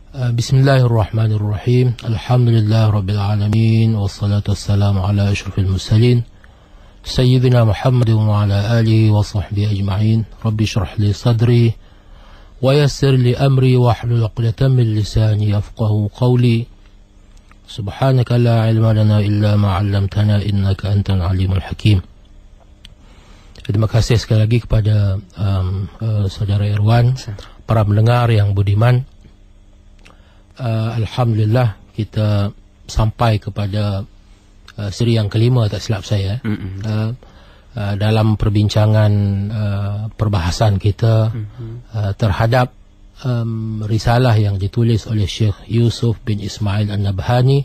Bismillahirrahmanirrahim. Alhamdulillah Rabbil Alamin. Wassalatu wassalamu ala ashrafil mursalin Sayyidina Muhammad wa ala alihi wa sahbihi ajma'in. Rabbi syrah li sadri wa yassir li amri wa hlul 'uqdatam min lisani yafqahu qawli. Subhanaka la ilma lana illa ma 'allamtana innaka antal alimul hakim. Terima kasih sekali lagi kepada saudara Irwan, para pendengar yang budiman. Alhamdulillah kita sampai kepada seri yang kelima, tak silap saya. Dalam perbincangan perbahasan kita terhadap risalah yang ditulis oleh Syekh Yusuf bin Ismail An-Nabhani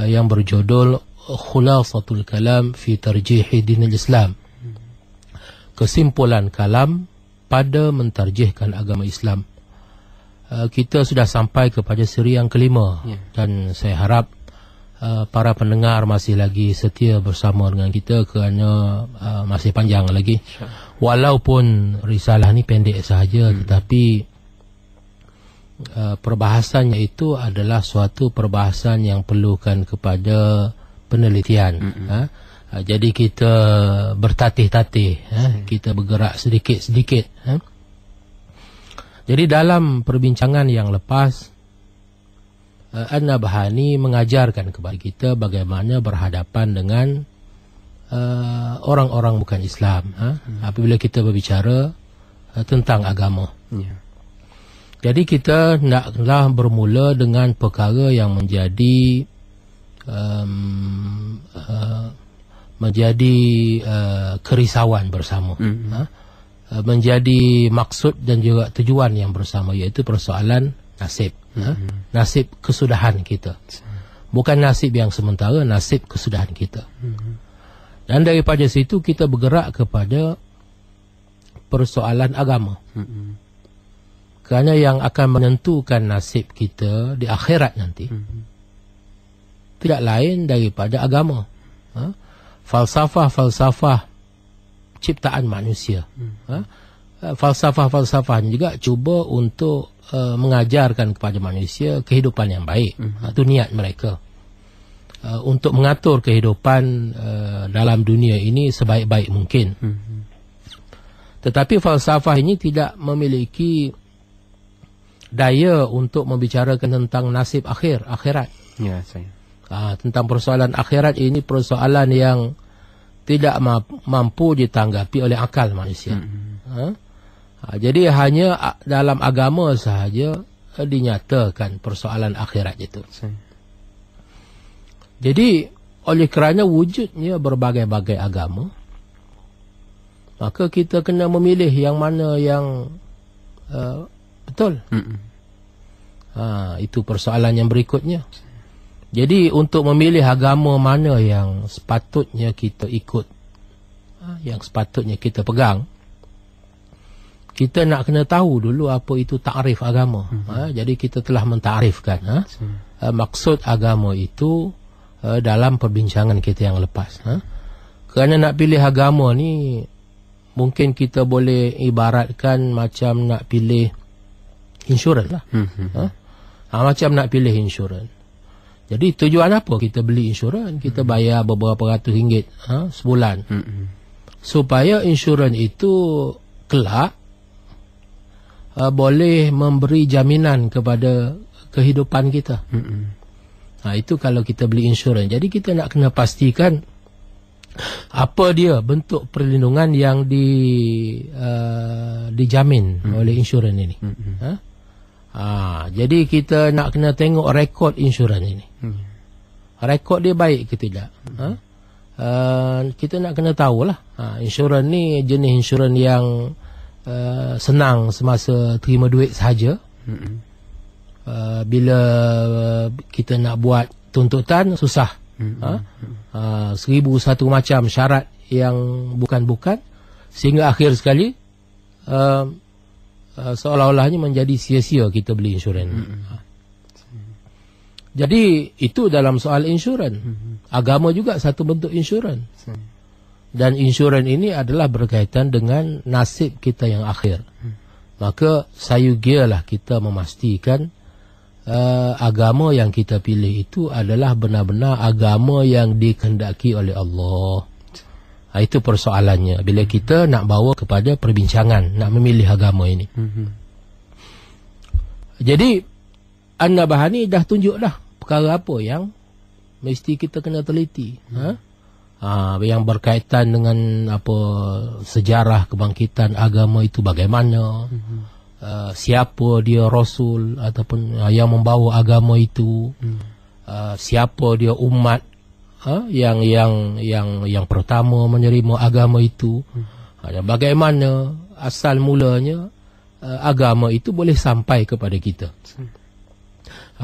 yang berjudul Khulasatul Kalam fi Tarjihi Dinil Islam, kesimpulan kalam pada mentarjihkan agama Islam. Kita sudah sampai kepada seri yang kelima, dan saya harap para pendengar masih lagi setia bersama dengan kita kerana masih panjang lagi. Walaupun risalah ni pendek sahaja, tetapi perbahasannya itu adalah suatu perbahasan yang perlukan kepada penelitian. Jadi kita bertatih-tatih, kita bergerak sedikit-sedikit. Jadi dalam perbincangan yang lepas, An-Nabhani mengajarkan kepada kita bagaimana berhadapan dengan orang-orang bukan Islam apabila kita berbicara tentang agama. Jadi kita naklah bermula dengan perkara yang menjadi kerisauan bersama, menjadi maksud dan juga tujuan yang bersama, iaitu persoalan nasib. Nasib kesudahan kita, bukan nasib yang sementara, nasib kesudahan kita. Dan daripada situ kita bergerak kepada persoalan agama, kerana yang akan menentukan nasib kita di akhirat nanti tidak lain daripada agama. Falsafah ciptaan manusia, falsafah juga cuba untuk mengajarkan kepada manusia kehidupan yang baik. Itu niat mereka, untuk mengatur kehidupan dalam dunia ini sebaik-baik mungkin. Tetapi falsafah ini tidak memiliki daya untuk membicarakan tentang nasib akhirat. Tentang persoalan akhirat ini, persoalan yang tidak mampu ditanggapi oleh akal manusia. Jadi hanya dalam agama sahaja dinyatakan persoalan akhirat itu. Jadi oleh kerana wujudnya berbagai-bagai agama, maka kita kena memilih yang mana yang betul. Itu persoalan yang berikutnya. Jadi untuk memilih agama mana yang sepatutnya kita ikut, yang sepatutnya kita pegang, kita nak kena tahu dulu apa itu takrif agama. Jadi kita telah mentarifkan maksud agama itu dalam perbincangan kita yang lepas. Kerana nak pilih agama ni, mungkin kita boleh ibaratkan macam nak pilih insurans lah. Macam nak pilih insurans. Jadi tujuan apa kita beli insurans? Kita bayar beberapa ratus ringgit sebulan, supaya insurans itu kelak boleh memberi jaminan kepada kehidupan kita. Itu kalau kita beli insurans. Jadi kita nak kena pastikan apa dia bentuk perlindungan yang dijamin oleh insurans ini. Jadi kita nak kena tengok rekod insurans ini. Rekod dia baik ke tidak? Kita nak kena tahulah. Insurans ni jenis insurans yang senang semasa terima duit sahaja. Bila kita nak buat tuntutan, susah. 1001 macam syarat yang bukan-bukan, sehingga akhir sekali seolah-olahnya menjadi sia-sia kita beli insurans. Jadi itu dalam soal insurans. Agama juga satu bentuk insurans. Dan insurans ini adalah berkaitan dengan nasib kita yang akhir. Maka sayugialah kita memastikan agama yang kita pilih itu adalah benar-benar agama yang dikehendaki oleh Allah. Itu persoalannya bila kita nak bawa kepada perbincangan, nak memilih agama ini. Jadi An-Nabhani dah tunjuk dah perkara apa yang mesti kita kena teliti. Yang berkaitan dengan apa sejarah kebangkitan agama itu bagaimana, siapa dia Rasul ataupun yang membawa agama itu, siapa dia umat yang pertama menerima agama itu, dan bagaimana asal mulanya agama itu boleh sampai kepada kita.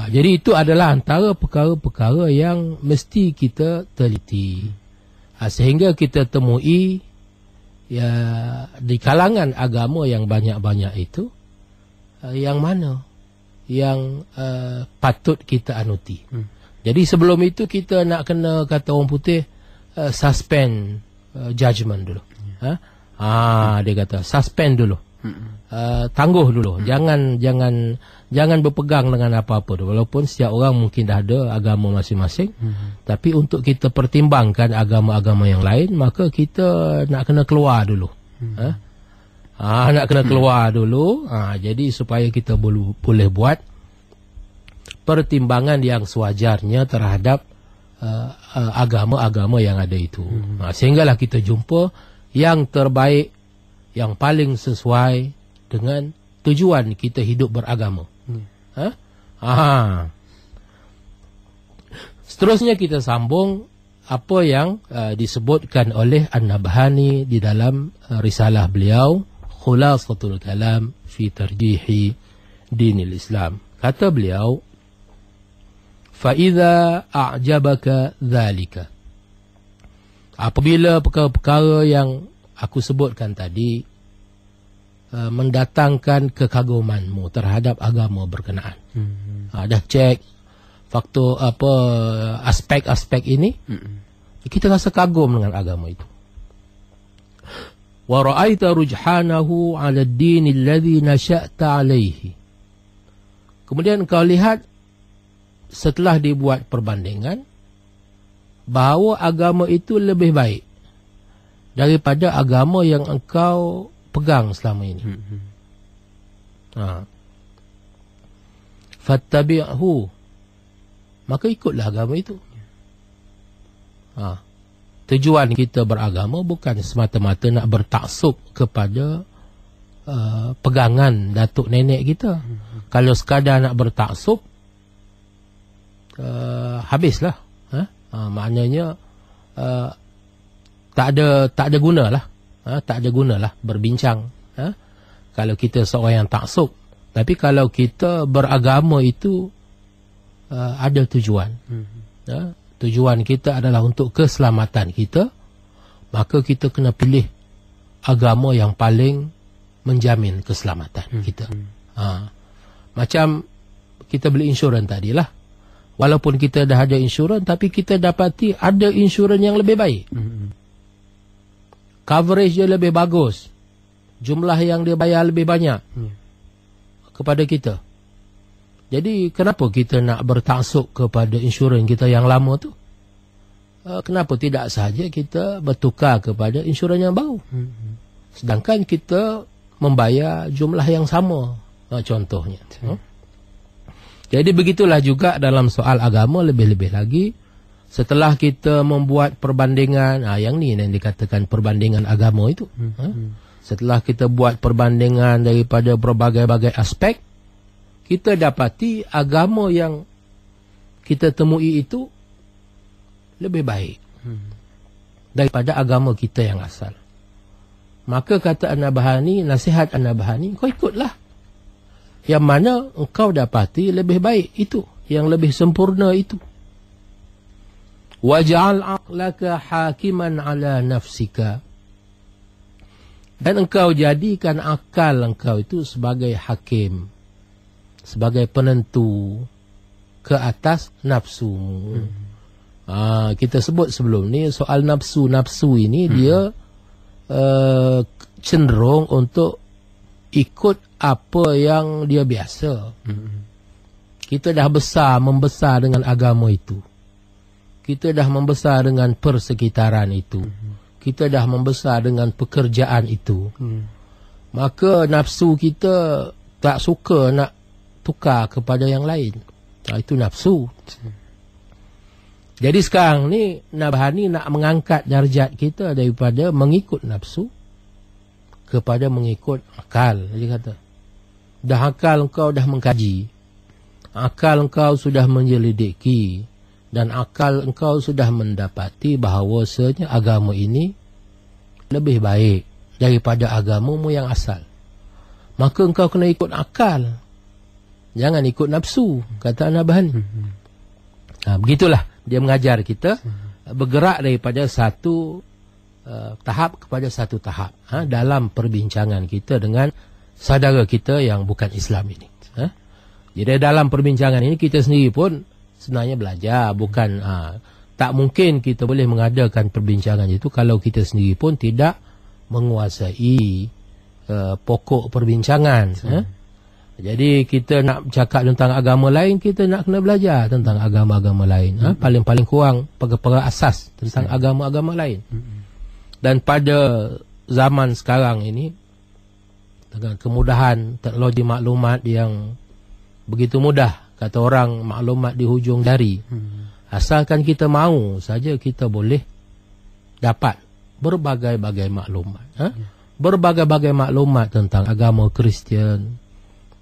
Jadi itu adalah antara perkara-perkara yang mesti kita teliti, sehingga kita temui ya di kalangan agama yang banyak-banyak itu yang mana yang patut kita anuti. Jadi sebelum itu kita nak kena, kata orang putih, suspend judgement dulu. Dia kata suspend dulu. Tangguh dulu. Jangan berpegang dengan apa-apa dulu. Walaupun setiap orang mungkin dah ada agama masing-masing, tapi untuk kita pertimbangkan agama-agama yang lain, maka kita nak kena keluar dulu. Nak kena keluar dulu. Jadi supaya kita boleh buat pertimbangan yang sewajarnya terhadap agama-agama yang ada itu. Sehinggalah kita jumpa yang terbaik, yang paling sesuai dengan tujuan kita hidup beragama. Seterusnya kita sambung apa yang disebutkan oleh An-Nabhani di dalam risalah beliau Khulasatul Kalam fi Tarjihi Dinil Islam. Kata beliau, فَإِذَا أَعْجَبَكَ ذَلِكَ, apabila perkara-perkara yang aku sebutkan tadi mendatangkan kekagumanmu terhadap agama berkenaan, dah cek faktor apa, aspek-aspek ini, kita rasa kagum dengan agama itu. وَرَأَيْتَ رُجْحَانَهُ عَلَى الدِّينِ الَّذِي نَشَأْتَ عَلَيْهِ, kemudian kau lihat setelah dibuat perbandingan bahawa agama itu lebih baik daripada agama yang engkau pegang selama ini. Fattabi'hu, maka ikutlah agama itu. Tujuan kita beragama bukan semata-mata nak bertaksub kepada pegangan datuk nenek kita. Kalau sekadar nak bertaksub, habislah. Maknanya tak ada gunalah. Tak ada gunalah berbincang. Kalau kita seorang yang taksub. Tapi kalau kita beragama itu ada tujuan. Tujuan kita adalah untuk keselamatan kita, maka kita kena pilih agama yang paling menjamin keselamatan kita. Macam kita beli insurans tadilah. Walaupun kita dah ada insurans, tapi kita dapati ada insurans yang lebih baik. Coverage dia lebih bagus. Jumlah yang dia bayar lebih banyak kepada kita. Jadi kenapa kita nak bertaksub kepada insurans kita yang lama tu? Kenapa tidak sahaja kita bertukar kepada insurans yang baru? Sedangkan kita membayar jumlah yang sama, contohnya. Jadi begitulah juga dalam soal agama, lebih-lebih lagi setelah kita membuat perbandingan, yang ni yang dikatakan perbandingan agama itu. Setelah kita buat perbandingan daripada berbagai-bagai aspek, kita dapati agama yang kita temui itu lebih baik daripada agama kita yang asal. Maka kata An-Nabhani, nasihat An-Nabhani, kau ikutlah yang mana engkau dapati lebih baik itu, yang lebih sempurna itu. Waj'al 'aqlaka hakiman 'ala nafsika, dan engkau jadikan akal engkau itu sebagai hakim, sebagai penentu ke atas nafsumu. Kita sebut sebelum ni soal nafsu ini dia cenderung untuk ikut apa yang dia biasa. Kita dah membesar dengan agama itu. Kita dah membesar dengan persekitaran itu. Kita dah membesar dengan pekerjaan itu. Maka nafsu kita tak suka nak tukar kepada yang lain. Itu nafsu. Jadi sekarang ni Nabhani nak mengangkat darjat kita daripada mengikut nafsu kepada mengikut akal. Dia kata, dah akal engkau dah mengkaji, akal engkau sudah menyelidiki, dan akal engkau sudah mendapati bahawasanya agama ini lebih baik daripada agamamu yang asal. Maka engkau kena ikut akal, jangan ikut nafsu, kata Nabhani. Begitulah dia mengajar kita bergerak daripada satu tahap kepada satu tahap dalam perbincangan kita dengan saudara kita yang bukan Islam ini. Jadi dalam perbincangan ini kita sendiri pun sebenarnya belajar, bukan tak mungkin kita boleh mengadakan perbincangan itu kalau kita sendiri pun tidak menguasai pokok perbincangan. Jadi kita nak cakap tentang agama lain, kita nak kena belajar tentang agama-agama lain. Paling-paling kurang perkara asas tentang agama-agama lain. Dan pada zaman sekarang ini, dengan kemudahan teknologi maklumat yang begitu mudah, kata orang, maklumat di hujung jari. Asalkan kita mahu saja, kita boleh dapat berbagai-bagai maklumat. Berbagai-bagai maklumat tentang agama Kristian,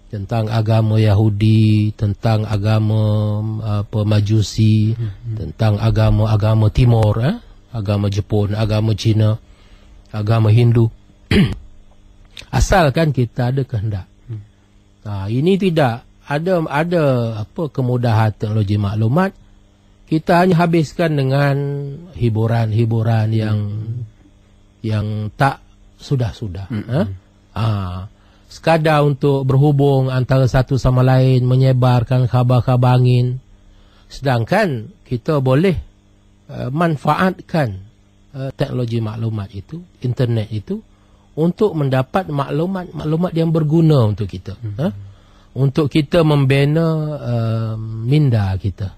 tentang agama Yahudi, tentang agama Majusi, tentang agama-agama Timur, agama Jepun, agama Cina, agama Hindu. Asalkan kita ada kehendak. Ini tidak ada kemudahan teknologi maklumat. Kita hanya habiskan dengan hiburan-hiburan yang tak sudah-sudah. Sekadar untuk berhubung antara satu sama lain, menyebarkan khabar-khabar angin. Sedangkan kita boleh manfaatkan teknologi maklumat itu, internet itu, untuk mendapat maklumat-maklumat yang berguna untuk kita. Untuk kita membina minda kita.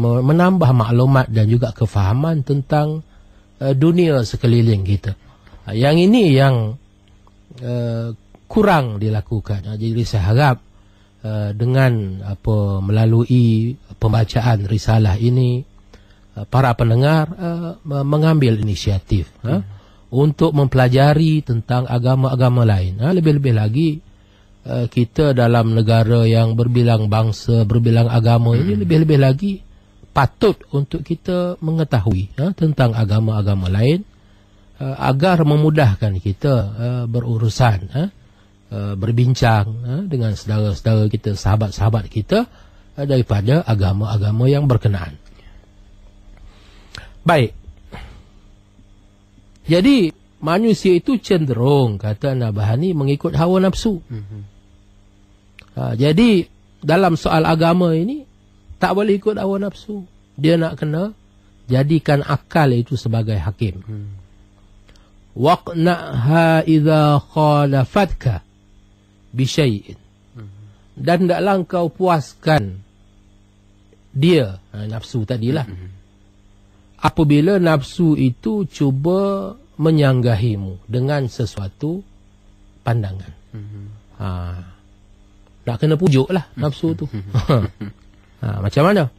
Menambah maklumat dan juga kefahaman tentang dunia sekeliling kita. Yang ini yang kurang dilakukan. Jadi saya harap dengan melalui pembacaan risalah ini, para pendengar mengambil inisiatif untuk mempelajari tentang agama-agama lain. Lebih-lebih lagi kita dalam negara yang berbilang bangsa, berbilang agama ini, lebih-lebih lagi patut untuk kita mengetahui tentang agama-agama lain, agar memudahkan kita berurusan, berbincang dengan saudara-saudara kita, sahabat-sahabat kita daripada agama-agama yang berkenaan. Baik. Jadi manusia itu cenderung, kata Nabhani, mengikut hawa nafsu. Jadi dalam soal agama ini tak boleh ikut hawa nafsu. Dia nak kena jadikan akal itu sebagai hakim. Waqna'ha idza khalafatka bi syai'in. Dan hendaklah kau puaskan dia, nafsu tadilah, apabila nafsu itu cuba menyanggahimu dengan sesuatu pandangan. Nak kena pujuk lah nafsu tu. Macam mana?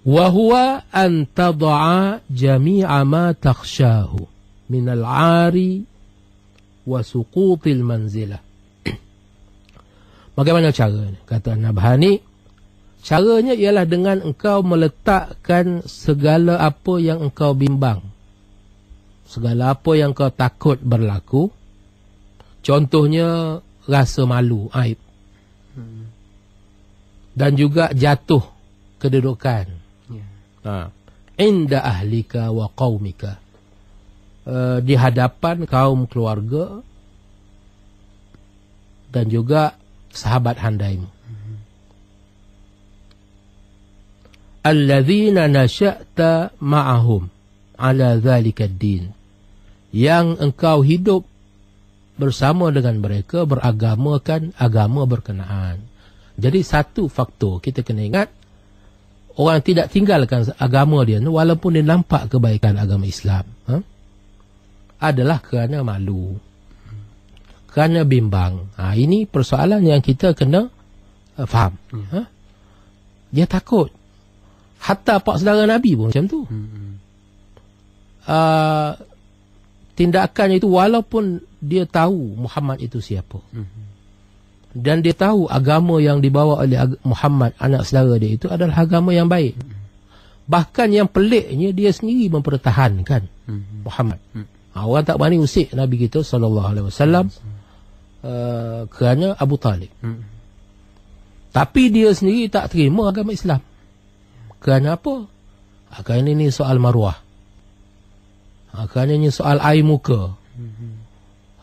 Wa huwa an tad'a jami'a ma takhshahu min al-'ari wa suqutil manzilah. Bagaimana caranya? Kata Nabhani, caranya ialah dengan engkau meletakkan segala apa yang engkau bimbang, segala apa yang engkau takut berlaku. Contohnya rasa malu, aib, dan juga jatuh kedudukan inda ahlika wa qaumika, di hadapan kaum keluarga dan juga sahabat handaimu. Alladzina nasya'ta ma'ahum ala dhalika ad-din, yang engkau hidup bersama dengan mereka beragamakan agama berkenaan. Jadi satu faktor kita kena ingat, orang tidak tinggalkan agama dia walaupun dia nampak kebaikan agama Islam, adalah kerana malu, kerana bimbang. Ini persoalan yang kita kena faham. Dia takut. Hatta pak saudara Nabi pun macam tu. Tindakan itu walaupun dia tahu Muhammad itu siapa, dan dia tahu agama yang dibawa oleh Muhammad, anak saudara dia itu adalah agama yang baik. Bahkan yang peliknya, dia sendiri mempertahankan Muhammad. Orang tak berani usik Nabi kita SAW kerana Abu Talib. Tapi dia sendiri tak terima agama Islam. Kerana apa? Kerana ini soal maruah. Kerana ini soal air muka.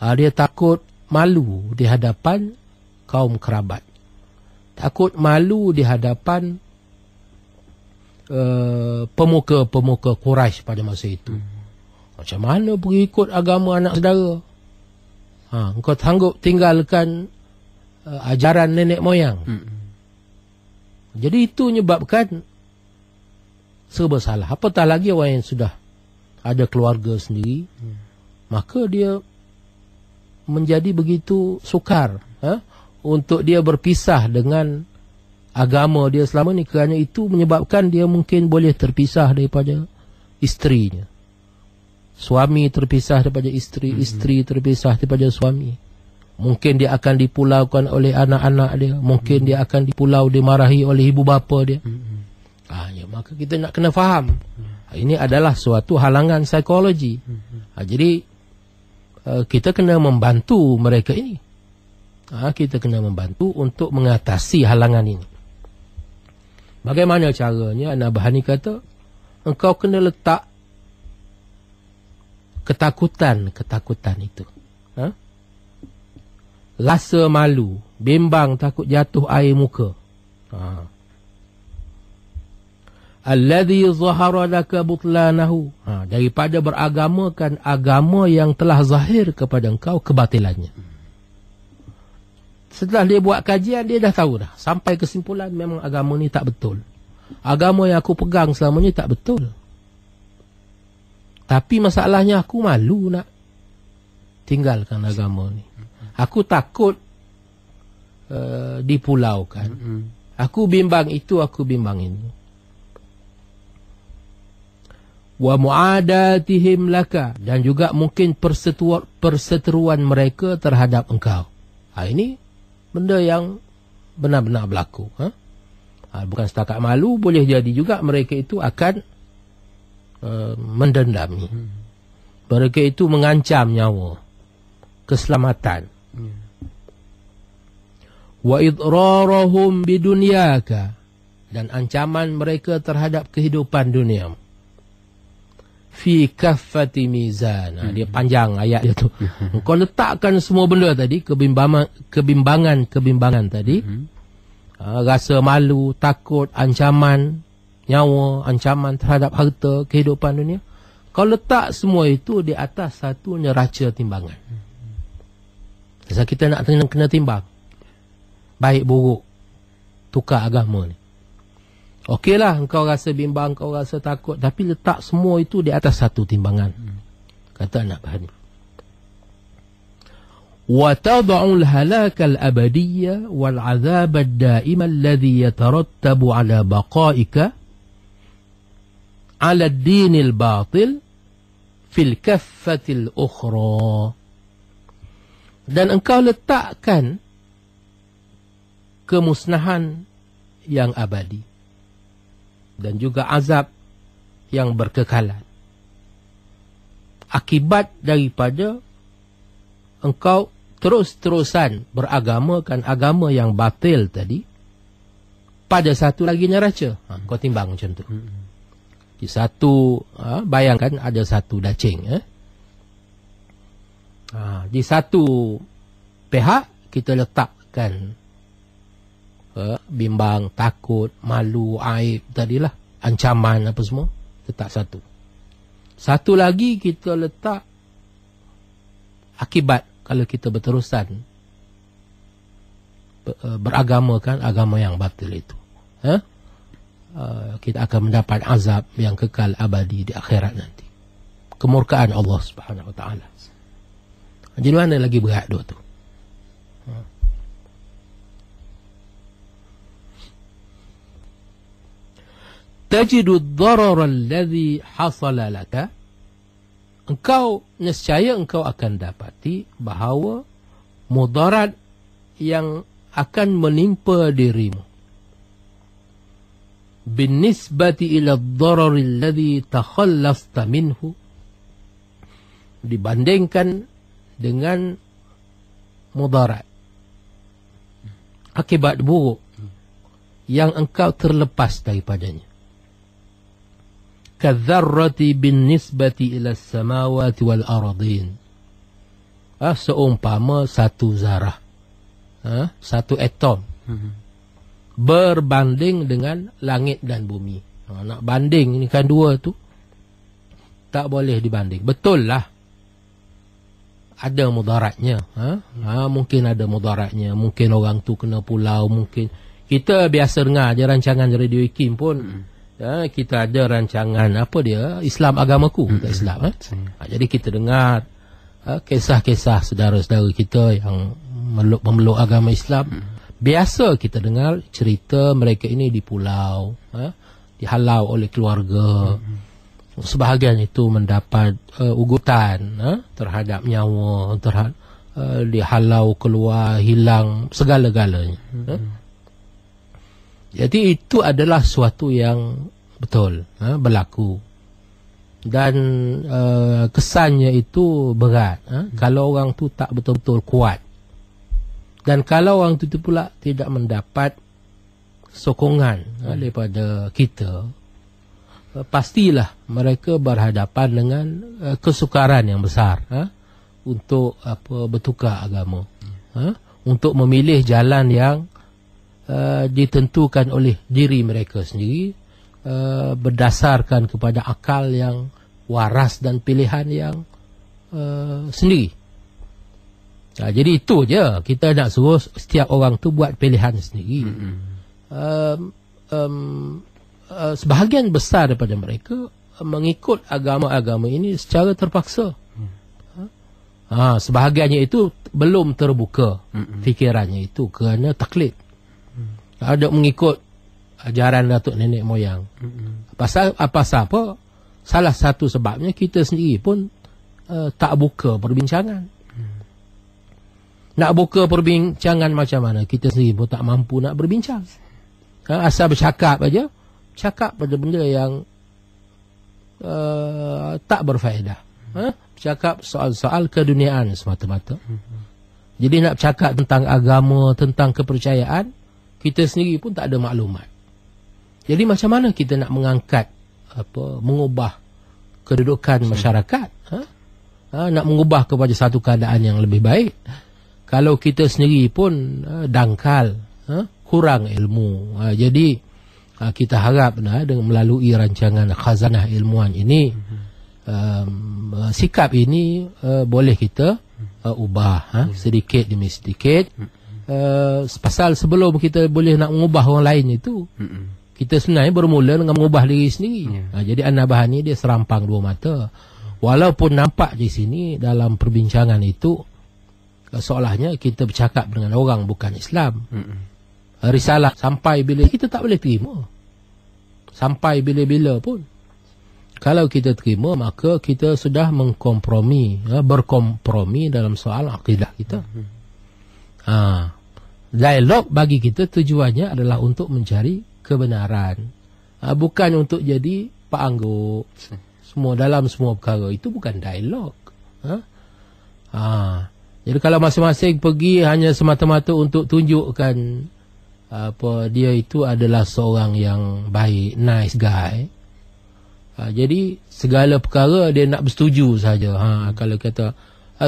Dia takut malu di hadapan kaum kerabat. Takut malu di hadapan pemuka-pemuka Quraisy pada masa itu. Macam mana pergi ikut agama anak saudara? Engkau sanggup tinggalkan ajaran nenek moyang. Jadi itu menyebabkan serba salah. Apatah lagi orang yang sudah ada keluarga sendiri, maka dia menjadi begitu sukar untuk dia berpisah dengan agama dia selama ni. Kerana itu menyebabkan dia mungkin boleh terpisah daripada isterinya, suami terpisah daripada isteri, isteri terpisah daripada suami. Mungkin dia akan dipulaukan oleh anak-anak dia, mungkin dia akan dipulau, dimarahi oleh ibu bapa dia. Maka kita nak kena faham, ini adalah suatu halangan psikologi. Jadi kita kena membantu mereka ini. Kita kena membantu untuk mengatasi halangan ini. Bagaimana caranya? An-Nabhani kata, engkau kena letak ketakutan itu. Rasa malu, bimbang, takut jatuh air muka. Alladhi zahara laka butlanahu. Daripada beragamakan agama yang telah zahir kepada engkau kebatilannya. Setelah dia buat kajian, dia dah tahu dah. Sampai kesimpulan memang agama ni tak betul. Agama yang aku pegang selama ni tak betul. Tapi masalahnya aku malu nak tinggalkan agama ni. Aku takut dipulaukan. Aku bimbang itu, aku bimbang ini. Wa mu'adatihim laka, dan juga mungkin perseteruan mereka terhadap engkau. Ini benda yang benar-benar berlaku. Bukan setakat malu, boleh jadi juga mereka itu akan mendendami. Mereka itu mengancam nyawa, keselamatan. Wa idrarahum bidunyaka, dan ancaman mereka terhadap kehidupan dunia. Fi kaffati mizan. Dia panjang ayat dia tu. Kau letakkan semua benda tadi, kebimbangan tadi, rasa malu, takut, ancaman nyawa, ancaman terhadap harta, kehidupan dunia. Kau letak semua itu di atas satu neraca timbangan. Sebab kita nak kena timbang baik buruk tukar agama ni. Okeylah, engkau rasa bimbang, kau rasa takut, tapi letak semua itu di atas satu timbangan. Kata An-Nabhani. Wa tad'u al-halaka al-abadiyya wal-'adhab ad-da'im alladhi yatarattabu 'ala baqa'ika 'ala ad-din al-batil fil kaffati al-ukhra. Dan engkau letakkan kemusnahan yang abadi dan juga azab yang berkekalan akibat daripada engkau terus-terusan beragamakan agama yang batil tadi pada satu lagi neraca. Kau timbang macam tu. Di satu, bayangkan ada satu dacing. Di satu pihak kita letakkan bimbang, takut, malu, aib tadilah, ancaman apa semua, letak satu. Satu lagi kita letak akibat kalau kita berterusan beragamakan agama yang batil itu. Kita akan mendapat azab yang kekal abadi di akhirat nanti. Kemurkaan Allah Subhanahu Wa Taala. Jadi mana lagi berat tu? Tajidu ad-darar alladhi hasala laka, engkau nescaya engkau akan dapati bahawa mudarat yang akan menimpa dirimu binisbati ila ad-darar alladhi takhallasta minhu, dibandingkan dengan mudarat, akibat buruk yang engkau terlepas daripadanya. Kadzarrati bin nisbati ila samawati wal aradin, seumpama satu zarah, satu atom berbanding dengan langit dan bumi. Nak banding ni kan dua tu tak boleh dibanding. Betul lah ada mudaratnya, mungkin ada mudaratnya, mungkin orang tu kena pulau, mungkin kita biasa dengar je rancangan Radio IKIM pun. Kita ada rancangan apa dia, Islam Agamaku, Islam. Jadi kita dengar kisah-kisah saudara-saudara kita yang memeluk agama Islam. Biasa kita dengar cerita mereka ini di pulau, dihalau oleh keluarga. Sebahagian itu mendapat ugutan terhadap nyawa, dihalau keluar, hilang segala-galanya. Jadi itu adalah suatu yang betul berlaku, dan kesannya itu berat kalau orang tu tak betul-betul kuat, dan kalau orang tu pula tidak mendapat sokongan daripada kita, pastilah mereka berhadapan dengan kesukaran yang besar untuk bertukar agama, untuk memilih jalan yang ditentukan oleh diri mereka sendiri, berdasarkan kepada akal yang waras dan pilihan yang sendiri. Jadi itu je, kita nak suruh setiap orang tu buat pilihan sendiri. Sebahagian besar daripada mereka mengikut agama-agama ini secara terpaksa. Sebahagiannya itu belum terbuka fikirannya itu kerana taklid. Ada mengikut ajaran datuk nenek moyang. Pasal apa? Salah satu sebabnya kita sendiri pun tak buka perbincangan. Nak buka perbincangan macam mana? Kita sendiri pun tak mampu nak berbincang. Asal bercakap aja, cakap pada benda yang tak berfaedah. Bercakap soal-soal keduniaan semata-mata. Jadi nak cakap tentang agama, tentang kepercayaan, kita sendiri pun tak ada maklumat. Jadi macam mana kita nak mengangkat mengubah kedudukan masyarakat, nak mengubah kepada satu keadaan yang lebih baik, kalau kita sendiri pun dangkal, kurang ilmu. Jadi kita harap dengan melalui rancangan khazanah ilmuwan ini, sikap ini boleh kita ubah sedikit demi sedikit. Pasal sebelum kita boleh nak mengubah orang lain itu, kita sebenarnya bermula dengan mengubah diri sendiri. Jadi An-Nabhah ni dia serampang dua mata. Walaupun nampak di sini dalam perbincangan itu seolahnya kita bercakap dengan orang bukan Islam. Risalah sampai bila kita tak boleh terima. Sampai bila-bila pun. Kalau kita terima, maka kita sudah mengkompromi, berkompromi dalam soal akidah kita. Dialog bagi kita tujuannya adalah untuk mencari kebenaran, bukan untuk jadi pengangguk. Semua dalam semua perkara itu bukan dialog. Jadi kalau masing-masing pergi hanya semata-mata untuk tunjukkan dia itu adalah seorang yang baik, nice guy, jadi segala perkara dia nak bersetuju saja. Kalau kata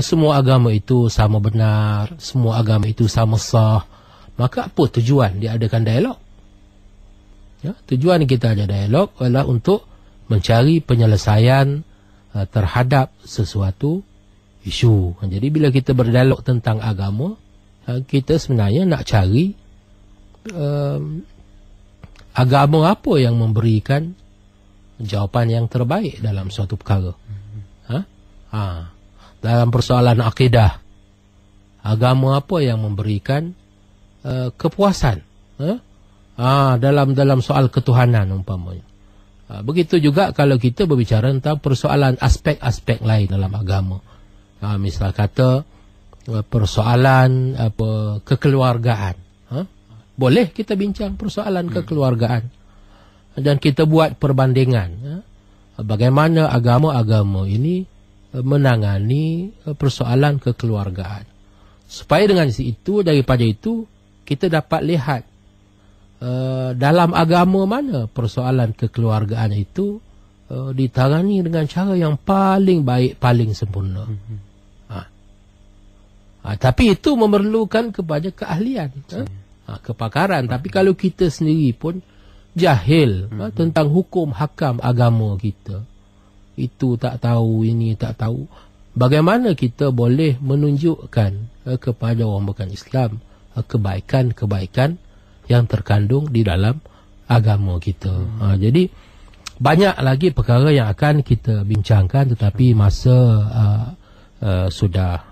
semua agama itu sama benar, semua agama itu sama sah, maka apa tujuan dia adakan dialog? Tujuan kita ada dialog adalah untuk mencari penyelesaian terhadap sesuatu isu. Jadi bila kita berdialog tentang agama, kita sebenarnya nak cari agama apa yang memberikan jawapan yang terbaik dalam suatu perkara. Dalam persoalan akidah, agama apa yang memberikan kepuasan dalam soal ketuhanan umpamanya. Begitu juga kalau kita berbicara tentang persoalan aspek-aspek lain dalam agama. Misal kata persoalan kekeluargaan. Boleh kita bincang persoalan kekeluargaan dan kita buat perbandingan bagaimana agama-agama ini menangani persoalan kekeluargaan. Supaya dengan itu, daripada itu kita dapat lihat dalam agama mana persoalan kekeluargaan itu ditangani dengan cara yang paling baik, paling sempurna. Tapi itu memerlukan kepada keahlian, kepakaran. Tapi kalau kita sendiri pun jahil tentang hukum hakam agama kita, itu tak tahu, ini tak tahu, bagaimana kita boleh menunjukkan kepada orang bukan Islam kebaikan-kebaikan yang terkandung di dalam agama kita. Jadi banyak lagi perkara yang akan kita bincangkan, tetapi masa sudah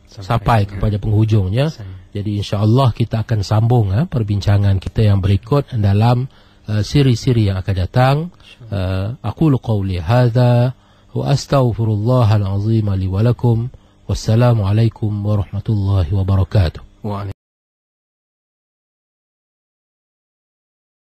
sampai kepada penghujungnya. Jadi insya-Allah kita akan sambung perbincangan kita yang berikut dalam siri-siri yang akan datang. Aqulu qawli hadza wa astaghfirullahal azim li wa lakum. Wassalamu alaikum warahmatullahi wabarakatuh.